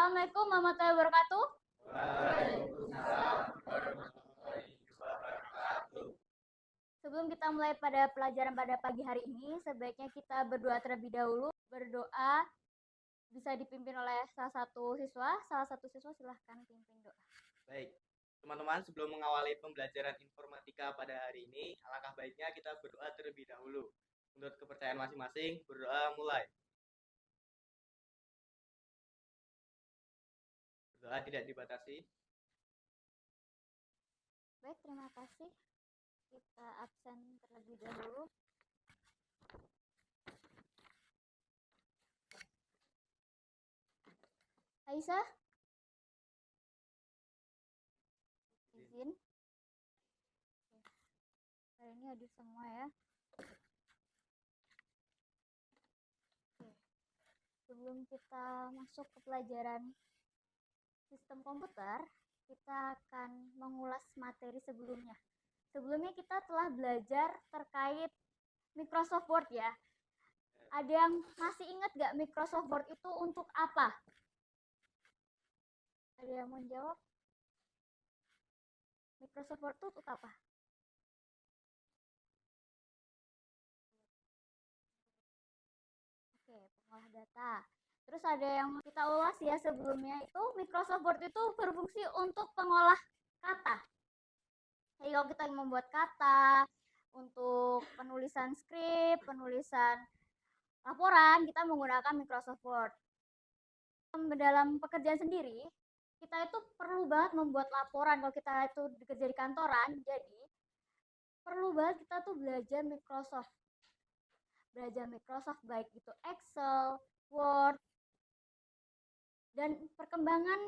Assalamualaikum warahmatullahi wabarakatuh. Sebelum kita mulai pada pelajaran pada pagi hari ini, sebaiknya kita berdoa terlebih dahulu. Berdoa bisa dipimpin oleh salah satu siswa. Silahkan pimpin doa. Baik, teman-teman, sebelum mengawali pembelajaran informatika pada hari ini, alangkah baiknya kita berdoa terlebih dahulu. Menurut kepercayaan masing-masing, berdoa mulai. Berdoa tidak dibatasi. Baik, terima kasih. Kita absen terlebih dahulu. Aisyah, izin. Hari ini hadir semua ya. Sebelum kita masuk ke pelajaran sistem komputer, kita akan mengulas materi sebelumnya. Sebelumnya kita telah belajar terkait Microsoft Word ya. Ada yang masih ingat gak Microsoft Word itu untuk apa? Ada yang mau jawab? Microsoft Word itu untuk apa? Oke, pengolah data. Terus ada yang kita ulas ya sebelumnya itu Microsoft Word itu berfungsi untuk pengolah kata. Jadi kalau kita membuat kata, untuk penulisan skrip, penulisan laporan, kita menggunakan Microsoft Word. Dalam pekerjaan sendiri, kita itu perlu banget membuat laporan kalau kita itu bekerja di kantoran, jadi perlu banget kita tuh belajar Microsoft. Belajar Microsoft baik itu Excel, Word, dan perkembangan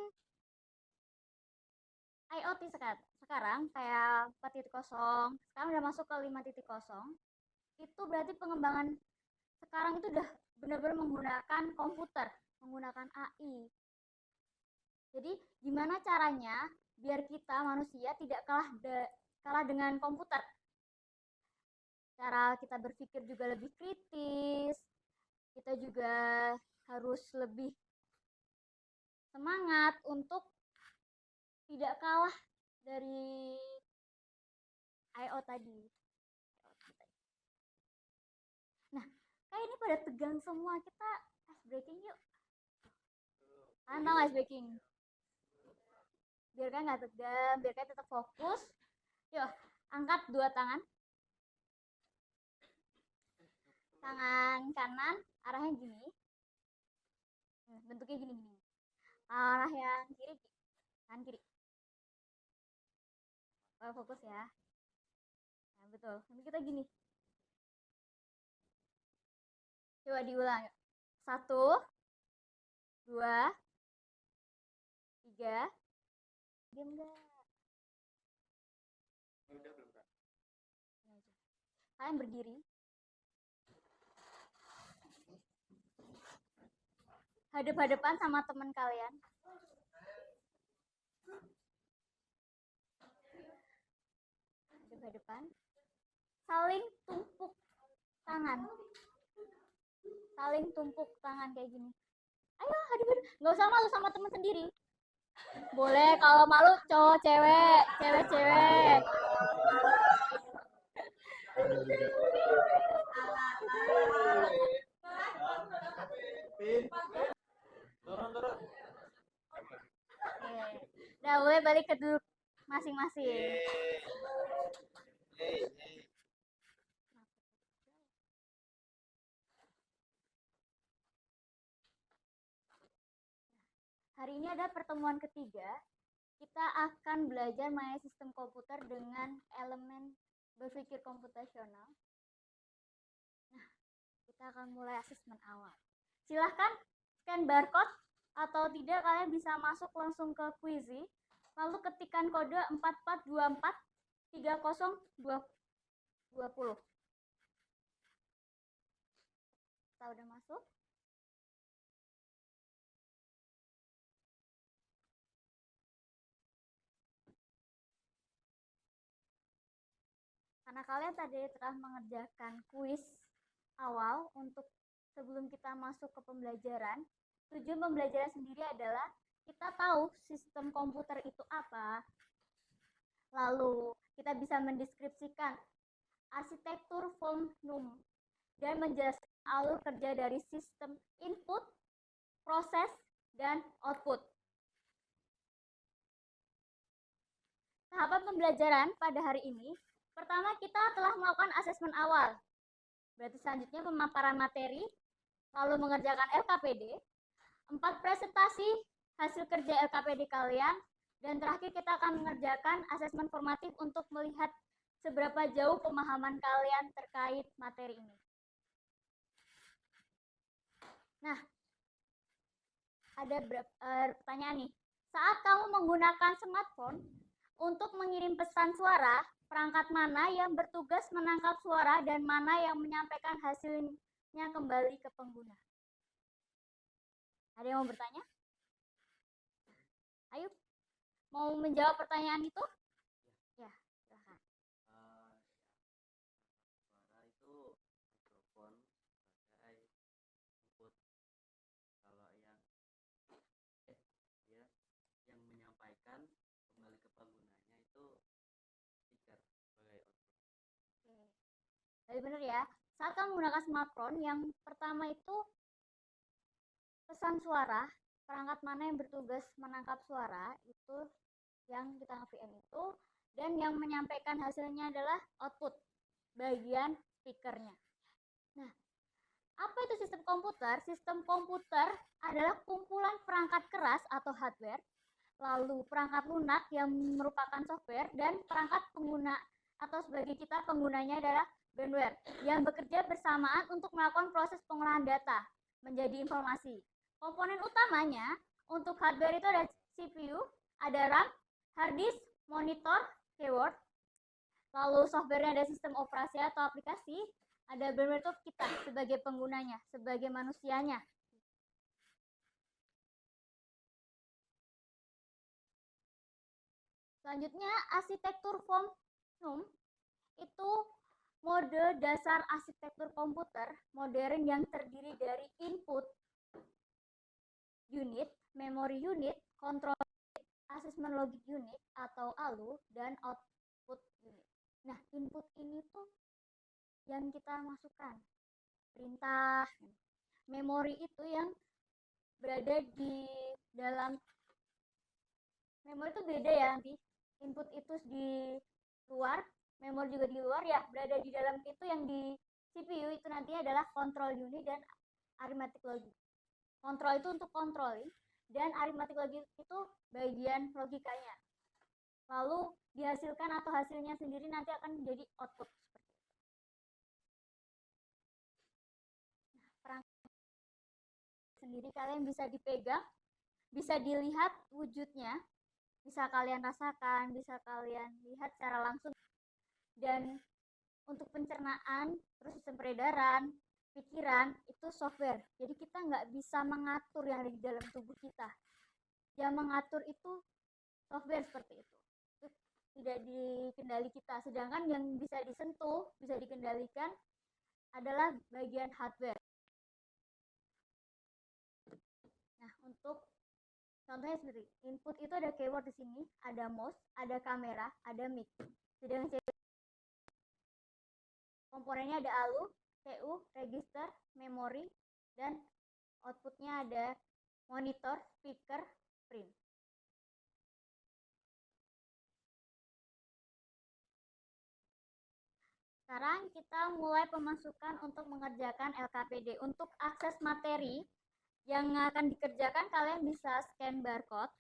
IoT sekarang kayak 4.0, sekarang udah masuk ke 5.0. Itu berarti pengembangan sekarang itu udah benar-benar menggunakan komputer, menggunakan AI. Jadi gimana caranya biar kita manusia tidak kalah dengan komputer? Cara kita berpikir juga lebih kritis, kita juga harus lebih semangat untuk tidak kalah dari IO tadi. Nah, kayak ini pada tegang semua, kita ice breaking yuk. Kalian tahu ice breaking? Biar kan nggak tegang, biar kan tetap fokus. Yuk, angkat dua tangan. Tangan kanan arahnya gini. Bentuknya gini-gini. Arah yang kiri, kanan kiri. Fokus ya. Nah, betul. Nanti kita gini. Coba diulang. 1, 2, 3. Diam nggak? Udah belum, Kak? Kalian berdiri. Hadap-hadapan sama teman kalian. Hadap-hadapan. Saling tumpuk tangan. Saling tumpuk tangan kayak gini. Ayo hadap-hadap. Nggak usah malu sama teman sendiri. Boleh kalau malu cowok cewek, cewek-cewek. Turun. Nah, boleh balik ke duduk masing-masing. Hari ini ada pertemuan ketiga. Kita akan belajar mengenai sistem komputer dengan elemen berpikir komputasional. Nah, kita akan mulai asesmen awal. Silahkan scan barcode atau tidak kalian bisa masuk langsung ke Quizy. Lalu ketikkan kode 4424 3020. Kita udah masuk. Karena kalian tadi telah mengerjakan kuis awal untuk sebelum kita masuk ke pembelajaran, tujuan pembelajaran sendiri adalah kita tahu sistem komputer itu apa, lalu kita bisa mendeskripsikan arsitektur von Neumann dan menjelaskan alur kerja dari sistem input, proses, dan output. Tahapan pembelajaran pada hari ini, pertama kita telah melakukan asesmen awal. Berarti selanjutnya pemaparan materi, lalu mengerjakan LKPD, 4 presentasi hasil kerja LKPD kalian, dan terakhir kita akan mengerjakan asesmen formatif untuk melihat seberapa jauh pemahaman kalian terkait materi ini. Nah, ada pertanyaan nih. Saat kamu menggunakan smartphone untuk mengirim pesan suara, perangkat mana yang bertugas menangkap suara dan mana yang menyampaikan hasilnya kembali ke pengguna? Ada yang mau bertanya? Ayo, mau menjawab pertanyaan itu? Ya, silakan. Suara itu mikrofon sebagai input. Kalau yang menyampaikan kembali ke penggunanya itu speaker sebagai output. Oke. Jadi benar ya. Saat kamu menggunakan smartphone, yang pertama itu pesan suara, perangkat mana yang bertugas menangkap suara itu yang kita VM itu, dan yang menyampaikan hasilnya adalah output, bagian speakernya. Nah, apa itu sistem komputer? Sistem komputer adalah kumpulan perangkat keras atau hardware, lalu perangkat lunak yang merupakan software, dan perangkat pengguna atau sebagai kita penggunanya adalah firmware yang bekerja bersamaan untuk melakukan proses pengolahan data menjadi informasi. Komponen utamanya untuk hardware itu ada CPU, ada RAM, hard disk, monitor, keyboard. Lalu softwarenya ada sistem operasi atau aplikasi, ada firmware itu kita sebagai penggunanya, sebagai manusianya. Selanjutnya, arsitektur von Neumann itu mode dasar arsitektur komputer modern yang terdiri dari input unit, memory unit, control unit, assessment logic unit atau ALU, dan output unit. Nah, input ini tuh yang kita masukkan perintah. Memori itu yang berada di dalam memori itu beda ya, nanti input itu di luar, memori juga di luar ya, berada di dalam itu yang di CPU itu nanti adalah control unit dan arithmetic logic. Kontrol itu untuk controlling, dan arithmetic logic itu bagian logikanya. Lalu dihasilkan atau hasilnya sendiri nanti akan menjadi output seperti itu. Nah, perangkat sendiri kalian bisa dipegang, bisa dilihat wujudnya, bisa kalian rasakan, bisa kalian lihat secara langsung. Dan untuk pencernaan, terus sistem peredaran, pikiran, itu software. Jadi kita nggak bisa mengatur yang ada di dalam tubuh kita. Yang mengatur itu software seperti itu. Itu tidak dikendali kita. Sedangkan yang bisa disentuh, bisa dikendalikan adalah bagian hardware. Nah, untuk contohnya seperti input itu ada keyboard di sini, ada mouse, ada kamera, ada mic. Sedangkan komponennya ada ALU, CPU, register, memori, dan outputnya ada monitor, speaker, print. Sekarang kita mulai pemasukan untuk mengerjakan LKPD. Untuk akses materi yang akan dikerjakan, kalian bisa scan barcode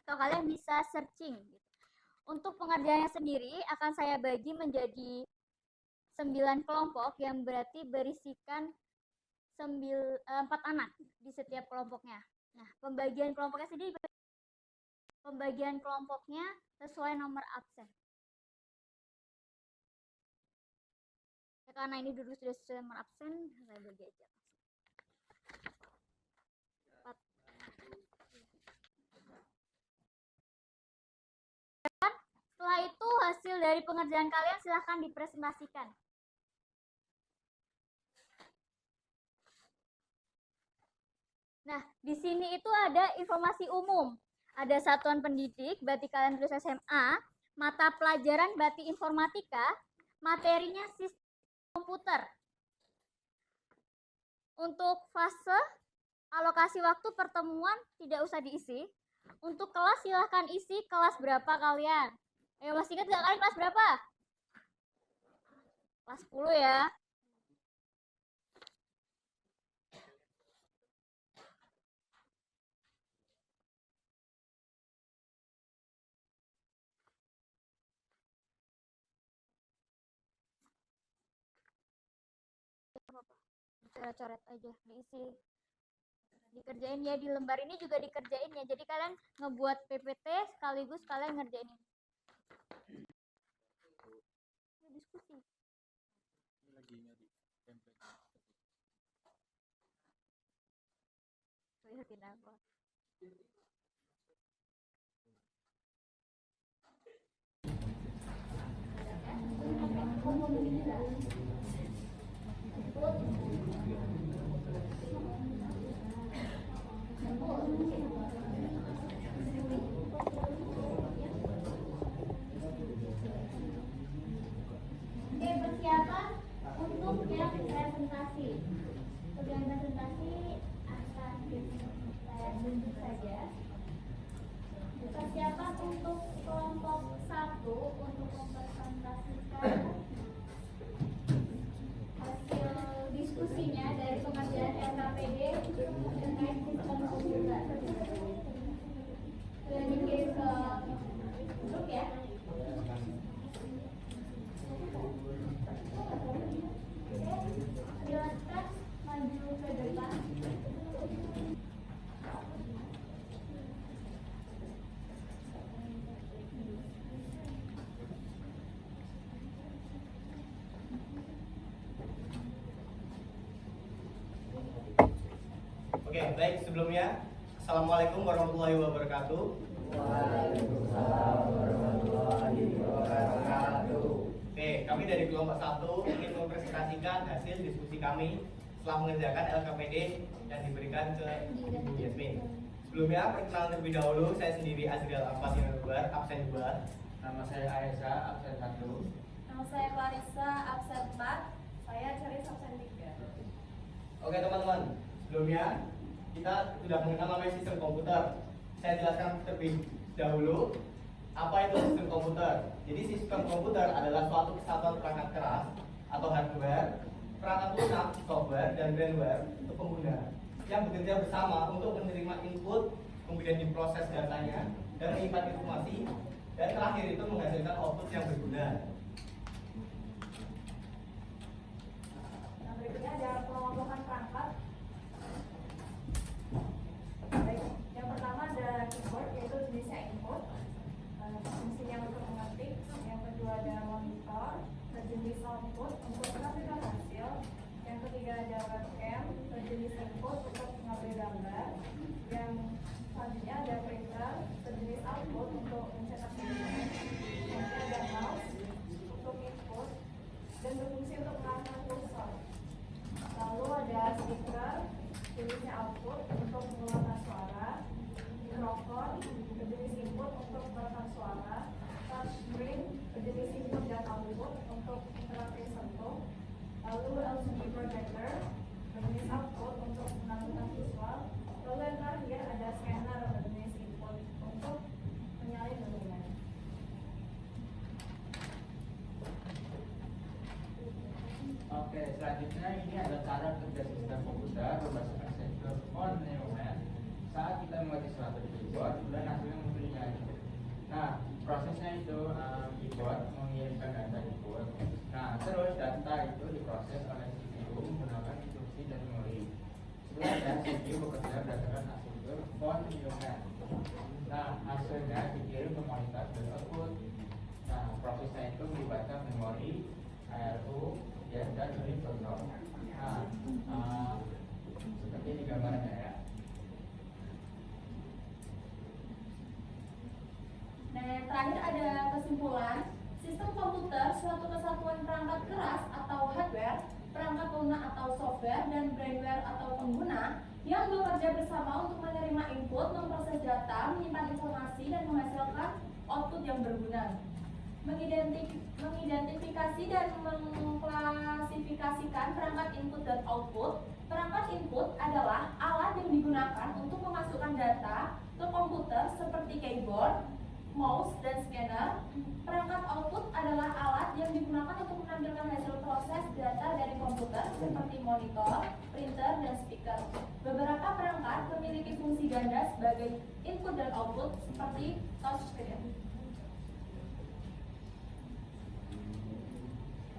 atau kalian bisa searching. Untuk pengerjaannya sendiri akan saya bagi menjadi 9 kelompok yang berarti berisikan 4 anak di setiap kelompoknya. Nah, pembagian kelompoknya sendiri, pembagian kelompoknya sesuai nomor absen. Ya, karena ini dulu sudah sesuai nomor absen, saya bagi aja. Setelah itu hasil dari pengerjaan kalian silahkan dipresentasikan. Nah, di sini itu ada informasi umum. Ada satuan pendidik, berarti kalian tulis SMA, mata pelajaran berarti informatika, materinya sistem komputer. Untuk fase alokasi waktu pertemuan tidak usah diisi. Untuk kelas silahkan isi kelas berapa kalian. Ayo masih ingat nggak kalian kelas berapa? Kelas 10 ya. Coret-coret aja, diisi. Dikerjain ya, di lembar ini juga dikerjain ya. Jadi kalian ngebuat PPT sekaligus kalian ngerjain ini. Diskusi. Lagi nyari template. Lihatin apa? Oke, persiapan untuk yang presentasi. Untuk yang presentasi akan saya tunjuk saja. Persiapan untuk kelompok 1 untuk mempresentasikan hasil diskusinya dari pengajian LKPD terkait sistem komputer. Sudah dikirim ke grup ya. Silakan maju ke depan. Oke, baik, sebelumnya Assalamualaikum warahmatullahi wabarakatuh. Waalaikumsalam warahmatullahi wabarakatuh. Oke, kami dari kelompok 1 ingin mempresentasikan hasil diskusi kami setelah mengerjakan LKPD yang diberikan ke Ibu Yasmin. Sebelumnya, perkenalan terlebih dahulu, saya sendiri Azriel Al-Fatihah, absen 2. Nama saya Aiza, absen 1. Nama saya Clarissa, absen 4. Saya Ceris, absen 3. Oke teman-teman, sebelumnya kita sudah mengenal namanya sistem komputer. Saya jelaskan terlebih dahulu apa itu sistem komputer. Jadi sistem komputer adalah suatu kesatuan perangkat keras atau hardware, perangkat lunak, software, dan brainware untuk pengguna yang bekerja bersama untuk menerima input, kemudian diproses datanya, dan menyimpan informasi, dan terakhir itu menghasilkan output yang berguna. Nah, berikutnya ada pengelompokan perangkat. Baik, yang pertama ada keyboard, yaitu jenisnya input. Fungsinya untuk mengetik. Yang kedua ada monitor, berjenis output untuk menampilkan hasil. Yang ketiga ada webcam, berjenis input untuk mengambil gambar. Yang selanjutnya ada printer, berjenis output untuk mencetak dokumen. Selanjutnya ada mouse untuk input dan berfungsi untuk mengarahkan kursor. Lalu ada speaker, jenisnya output untuk mengeluarkan suara. Mikrofon, berjenis input untuk merekam suara. Touchscreen, berjenis input dan output untuk interaksi sentuh. Lalu LCD projector, berjenis output untuk menampilkan visual. Lalu yang terakhir ada scanner, berjenis input untuk menyalin dokumen. Oke, selanjutnya ini ada cara kerja sistem komputer berdasarkan sensor on neuron. Saat kita mengetik suatu di keyboard, kemudian hasilnya munculnya. Nah, prosesnya itu keyboard mengirimkan data input. Nah, terus data itu diproses oleh CPU menggunakan instruksi dan memori. Selanjutnya CPU bekerja berdasarkan asumsi on neuron. Nah, hasilnya dikirim ke monitor dan output. Nah, prosesnya itu melibatkan memori, ALU, dan unit control. Nah, seperti di gambarnya ya. Nah, yang terakhir ada kesimpulan. Sistem komputer suatu kesatuan perangkat keras atau hardware, perangkat lunak atau software, dan brainware atau pengguna yang bekerja bersama untuk menerima input, memproses data, menyimpan informasi, dan menghasilkan output yang berguna. Mengidentifikasi dan mengklasifikasikan perangkat input dan output. Perangkat input adalah alat yang digunakan untuk memasukkan data ke komputer seperti keyboard, mouse, dan scanner. Perangkat output adalah alat yang digunakan untuk menampilkan hasil proses data dari komputer seperti monitor, printer, dan speaker. Beberapa perangkat memiliki fungsi ganda sebagai input dan output seperti touchscreen.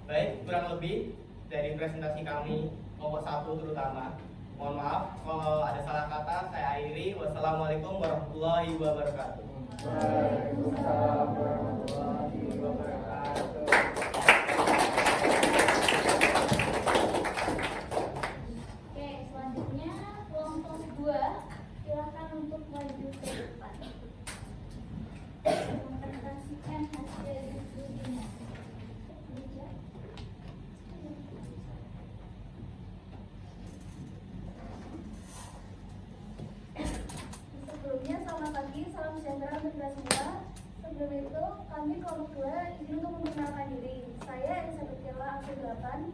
Baik, kurang lebih dari presentasi kami kelompok 1 terutama. Mohon maaf kalau ada salah kata, saya akhiri. Wassalamualaikum warahmatullahi wabarakatuh. Waalaikumsalam warahmatullahi wabarakatuh. Oke, selanjutnya kelompok 2 silakan untuk maju ke depan. Mempresentasikan hasil diskusinya. Sebelumnya, selamat pagi, salam sejahtera untuk kita semua. Sebelum itu, kami kelompok 2 izin untuk memperkenalkan diri. Saya Elizabeth Kela, absen 8.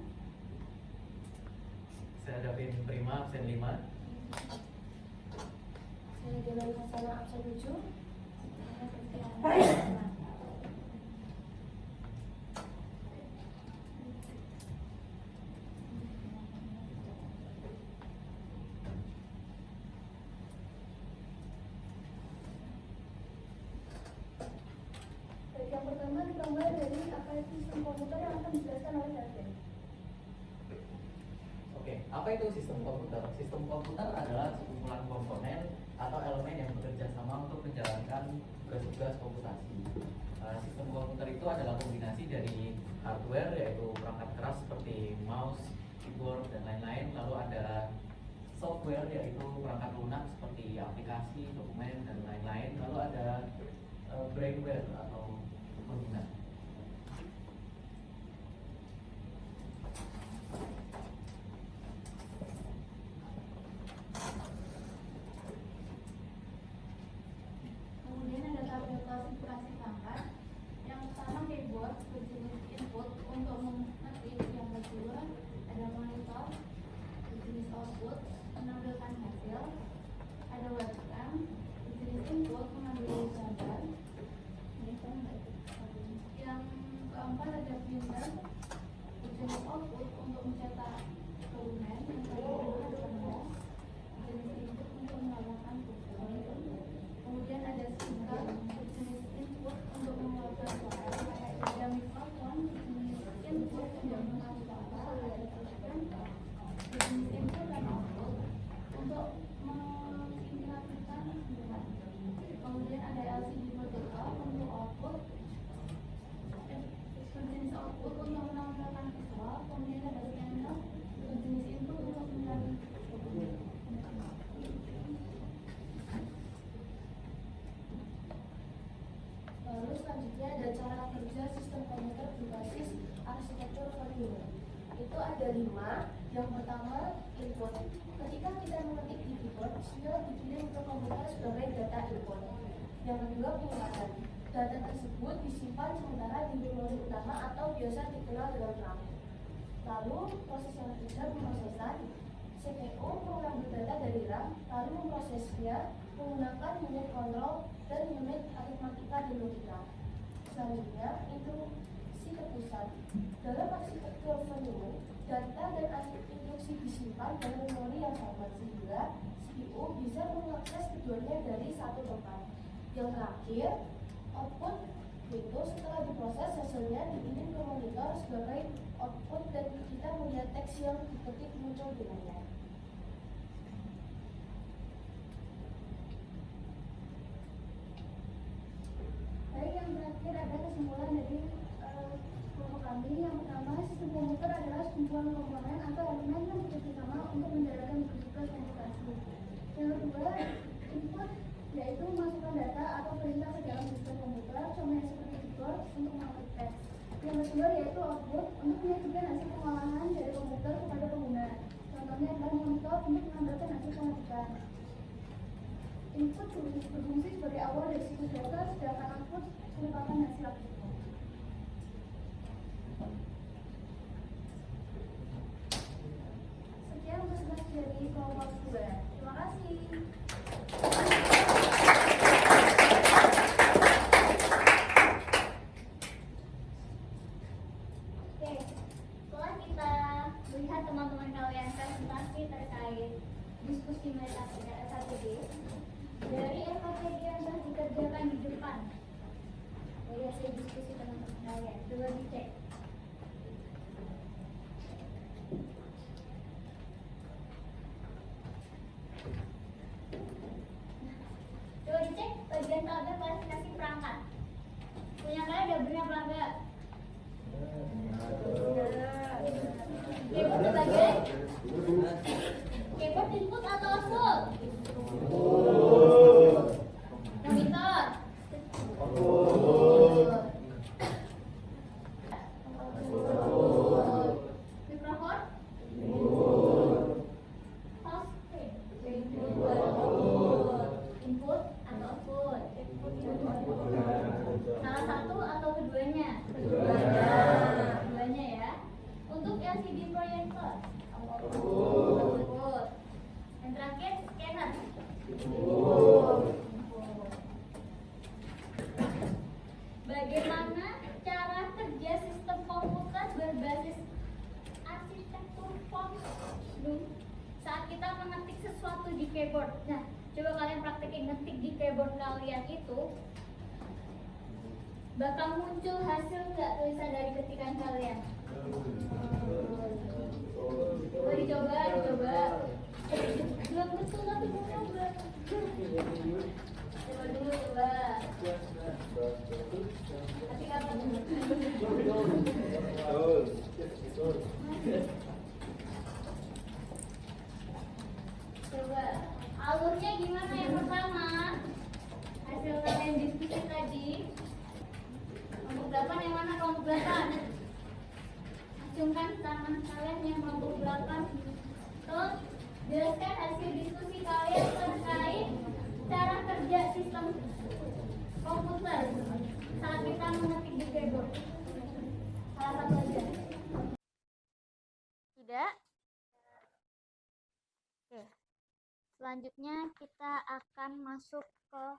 Saya Davin Prima, absen 5. Saya Dewa Hasana, absen 7. Baik, yang pertama kita mulai dari apa itu sistem komputer yang akan dijelaskan oleh Davin. Oke, apa itu sistem komputer? Sistem komputer adalah sekumpulan komponen atau elemen yang bekerja sama untuk menjalankan tugas-tugas komputasi. Sistem komputer itu adalah kombinasi dari hardware, yaitu perangkat keras seperti mouse, keyboard, dan lain-lain. Lalu ada software, yaitu perangkat lunak seperti aplikasi, dokumen, dan lain-lain. Lalu ada brainware atau pengguna. Kemudian ada tabel klasifikasi perangkat. Yang pertama keyboard berjenis input untuk mengetik. Yang kedua ada monitor berjenis output menampilkan hasil. Ada webcam berjenis input mengambil gambar. Yang keempat ada printer berjenis output untuk mencetak dokumen. Yang kelima ada kertas berjenis input untuk melakukan tugas. Kemudian ada speaker berjenis input untuk mengeluarkan suara. Ada mikrofon berjenis input untuk mengeluarkan suara. Ada berjenis input dan output untuk menginterapkan dengan. Kemudian ada LCD projector untuk output berjenis output untuk menampilkan visual. Kemudian ada scanner berjenis input untuk menampilkan. Lalu selanjutnya ada cara kerja sistem komputer berbasis arsitektur firmware. Itu ada 5. Yang pertama input. Ketika kita mengetik di keyboard, sinyal dikirim ke komputer sebagai data input. Yang kedua penyimpanan. Data tersebut disimpan sementara di memori utama atau biasa dikenal dengan RAM. Lalu proses yang ketiga pemrosesan. CPU mengambil data dari RAM, lalu memprosesnya menggunakan unit kontrol dan unit aritmatika dan logika. Selanjutnya, instruksi ke pusat. Dalam arsitektur firmware, data dan instruksi disimpan dalam memori yang sama sehingga CPU bisa mengakses keduanya dari satu tempat. Yang terakhir, output, yaitu setelah diproses hasilnya dikirim ke monitor sebagai output dan kita melihat teks yang diketik muncul di layar. Baik, yang terakhir ada kesimpulan dari kelompok kami. Yang pertama, sistem komputer adalah sekumpulan komponen atau elemen yang bekerja sama untuk menjalankan tugas komputasi. Yang kedua, input, yaitu memasukkan data atau perintah ke dalam sistem komputer, contohnya seperti keyboard untuk mengetik teks. Yang kedua yaitu output, untuk menyajikan hasil pengolahan dari komputer kepada pengguna. Contohnya adalah monitor untuk menampilkan hasil pengetikan. Input berfungsi sebagai awal dari siklus data, sedangkan output merupakan hasil aktifan. Sekian presentasi dari kelompok 2. Terima kasih. Oke, setelah kita melihat teman-teman kalian presentasi terkait diskusi mereka terkait SATD, dari SATD yang telah dikerjakan di depan, dari hasil diskusi teman-teman kalian, coba dicek. Coba dicek bagian tabel klasifikasi perangkat. Punya kalian udah benar apa enggak? Keyboard sebagai keyboard input atau output? Monitor. Mikrofon. Touchscreen. Input atau output? Salah satu atau keduanya? Keduanya ya. Untuk LCD proyektor. Output. Yang terakhir scanner. Bagaimana cara kerja sistem komputer berbasis arsitektur function saat kita mengetik sesuatu di keyboard? Nah, coba kalian praktekin ngetik di keyboard kalian itu bakal muncul hasil nggak tulisan dari ketikan kalian? Coba dicoba. Belum betul tapi mau coba. Coba dulu coba. Tapi kapan? Coba alurnya gimana yang pertama? Hasil kalian diskusi tadi. Kelompok 8 yang mana kelompok 8? Acungkan tangan kalian yang kelompok 8. Terus jelaskan hasil diskusi kalian terkait cara kerja sistem komputer saat kita mengetik di keyboard. Salah satu aja. Tidak? Oke. Selanjutnya kita akan masuk ke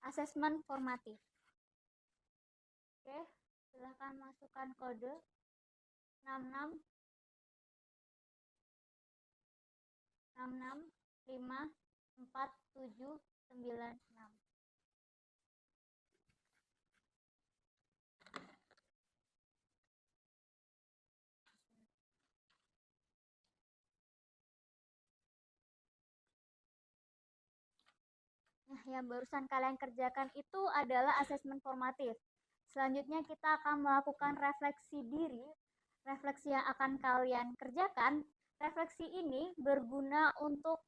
asesmen formatif. Oke, silakan masukkan kode 66 5 4 7 9 6. Nah, yang barusan kalian kerjakan itu adalah asesmen formatif. Selanjutnya kita akan melakukan refleksi diri. Refleksi yang akan kalian kerjakan, refleksi ini berguna untuk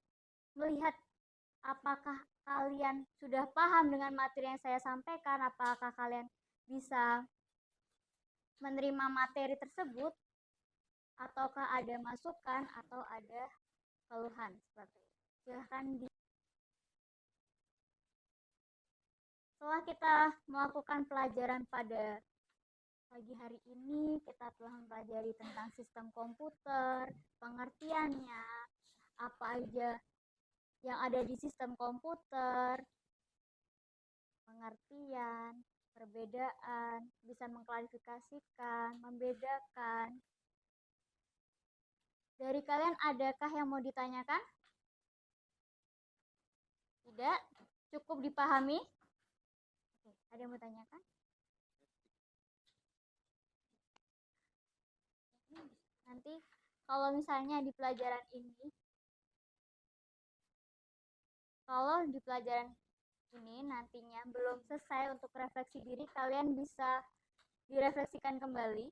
melihat apakah kalian sudah paham dengan materi yang saya sampaikan, apakah kalian bisa menerima materi tersebut, ataukah ada masukan atau ada keluhan seperti itu. Silahkan Setelah kita melakukan pelajaran pada pagi hari ini, kita telah mempelajari tentang sistem komputer, pengertiannya, apa aja yang ada di sistem komputer, pengertian, perbedaan, bisa mengklarifikasikan, membedakan. Dari kalian adakah yang mau ditanyakan? Tidak? Cukup dipahami? Oke, ada yang mau tanyakan? Nanti kalau misalnya di pelajaran ini, nantinya belum selesai untuk refleksi diri, kalian bisa direfleksikan kembali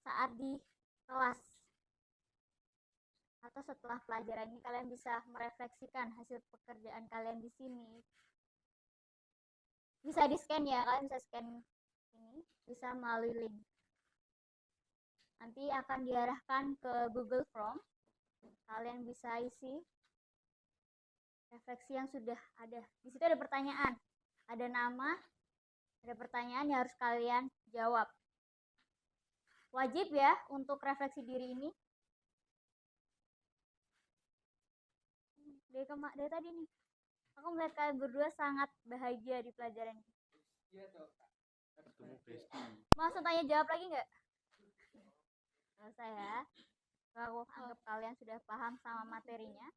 saat di kelas. Atau setelah pelajaran ini kalian bisa merefleksikan hasil pekerjaan kalian di sini. Bisa di-scan ya, kalian bisa scan ini, bisa melalui link. Nanti akan diarahkan ke Google Form. Kalian bisa isi refleksi yang sudah ada. Di situ ada pertanyaan, ada nama, ada pertanyaan yang harus kalian jawab. Wajib ya untuk refleksi diri ini. Dari tadi nih, aku melihat kalian berdua sangat bahagia di pelajaran ini. Iya dok. Mau langsung tanya jawab lagi nggak? Nggak usah ya. Aku anggap kalian sudah paham sama materinya.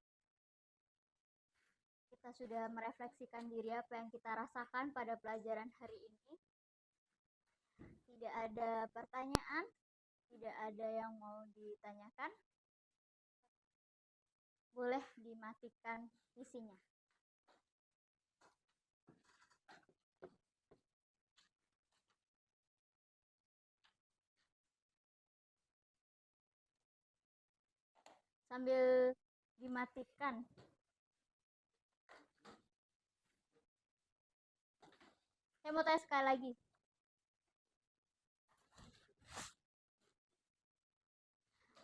Kita sudah merefleksikan diri apa yang kita rasakan pada pelajaran hari ini. Tidak ada pertanyaan, tidak ada yang mau ditanyakan. Boleh dimatikan isinya. Sambil dimatikan. Saya mau tanya sekali lagi.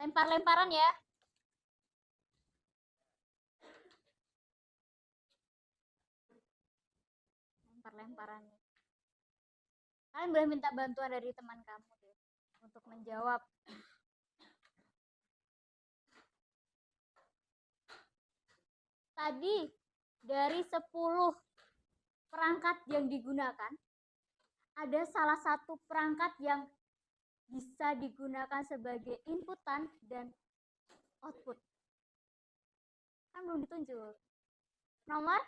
Lempar-lemparan ya. Lempar-lemparan nih. Kalian boleh minta bantuan dari teman kamu deh untuk menjawab. Tadi dari 10 perangkat yang digunakan, ada salah satu perangkat yang bisa digunakan sebagai inputan dan output. Kan belum ditunjuk. Nomor?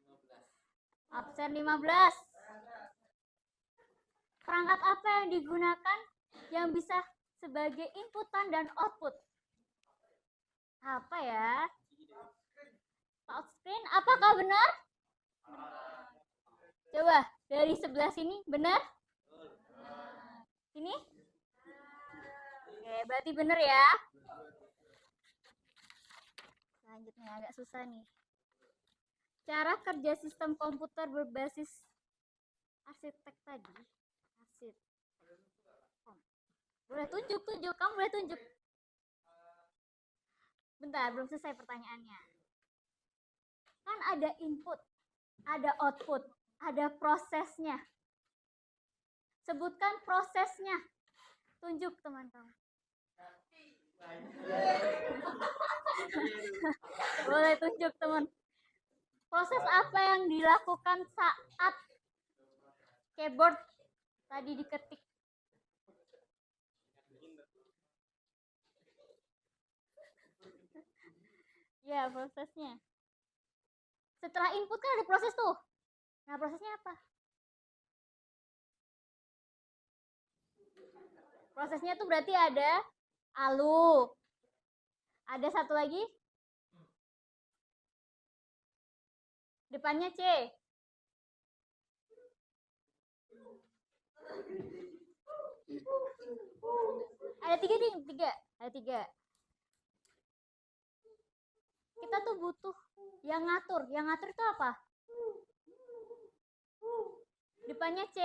15. Absen 15. Perangkat apa yang digunakan yang bisa sebagai inputan dan output? Apa ya? Touchscreen, apakah benar? Coba dari sebelah sini, benar? Ini? Oke, berarti benar ya. Selanjutnya agak susah nih. Cara kerja sistem komputer berbasis arsitek tadi. Boleh tunjuk, kamu boleh tunjuk. Bentar, belum selesai pertanyaannya. Kan ada input, ada output, ada prosesnya. Sebutkan prosesnya. Tunjuk teman kamu. Boleh tunjuk teman. Proses apa yang dilakukan saat keyboard tadi diketik? Ya, prosesnya. Setelah input kan ada proses tuh. Nah, prosesnya apa? Prosesnya tuh berarti ada ALU. Ada satu lagi? Depannya C. Ada tiga nih, Ada tiga. Kita tuh butuh yang ngatur. Yang ngatur itu apa? Depannya C.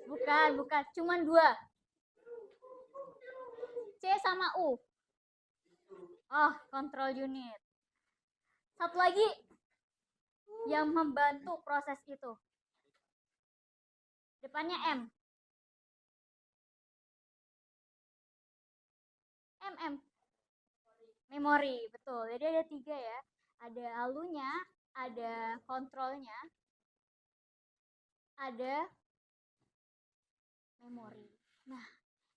Bukan. Cuman dua. C sama U. Oh, control unit. Satu lagi yang membantu proses itu. Depannya M. Memori, betul. Jadi ada tiga ya. Ada ALU-nya, ada kontrolnya, ada memori. Nah,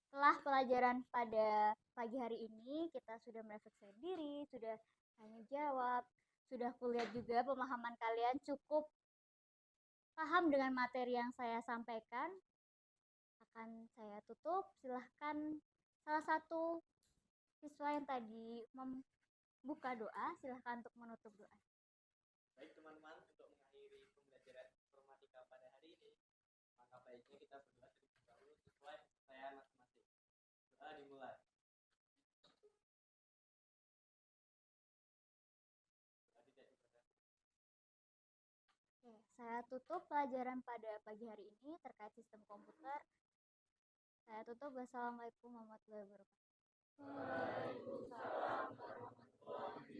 setelah pelajaran pada pagi hari ini, kita sudah merefleksikan diri, sudah tanya jawab, sudah kulihat juga pemahaman kalian cukup paham dengan materi yang saya sampaikan. Akan saya tutup, silahkan salah satu siswa yang tadi membuka doa, silahkan untuk menutup doa. Baik teman-teman, untuk mengakhiri pembelajaran informatika pada hari ini, maka baiknya kita berdoa terlebih dahulu sesuai kepercayaan masing-masing. Doa dimulai. Oke, saya tutup pelajaran pada pagi hari ini terkait sistem komputer. Saya tutup. Wassalamualaikum warahmatullahi wabarakatuh. Waalaikumsalam warahmatullahi